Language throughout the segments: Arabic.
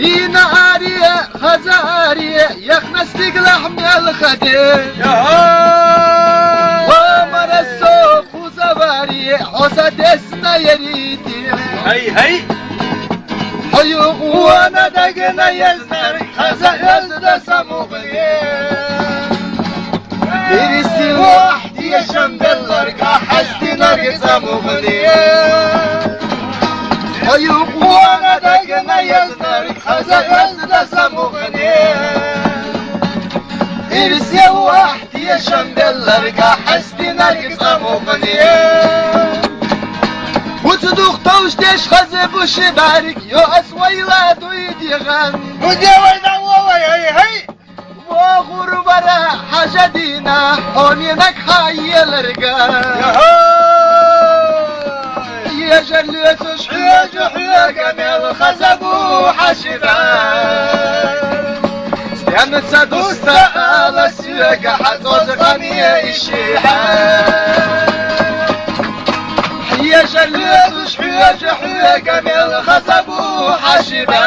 سينا عارية خزارية يخنستيق لحم الخدير ومر السوق وزبارية حسد اسنا يريدي هي حيوق وانا دقنا يزنر خزا يزد سموغلي برسي وحدي يا شمدلر كحستي نرق سموغلي حيوق وانا دقنا يزنر خزا يزد سموغلي برسي وحدي يا شمدلر كحستي نرق سموغلي وتصدق توش تش خزب وشبارك يو اسويلا دويدي غن ودي وين هي وغربرة حاجة دينا هونينك حي الرقا يا جليت شحيا جحيا جميل خزب وحشبا استيانت سادوستا على السياقة حزوز غنية الشيحان يا جليت شحيا جحيا جميل خزب وحشبا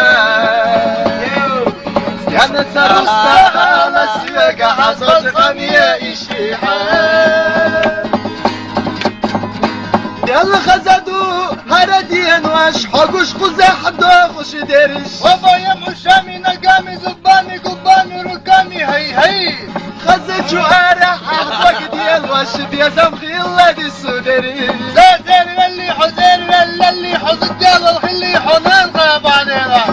كانت سروستا على السياقة حصل غنية الشيحان يلا خزدو هردين واش حقوش قزح دوخش درش وبايا مشامي نقامي زباني قباني ركامي هي خزد شوارع أحضك ديال واش بيزم خيلا دي السودري زازر اللي حزد ديال الخلي حنان غابانينا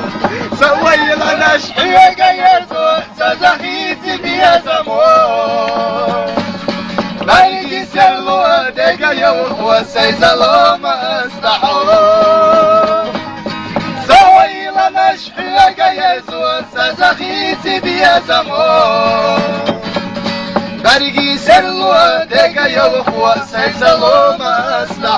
سوي لنا شحية قيرتو سزخيتي بيا زمون مالكي سلو ديقا يوخ وسيزلو ما استحو سوي لنا شحية قيرتو سزخيتي بيا زمون مالكي سلو ديقا يوخ وسيزلو ما استحو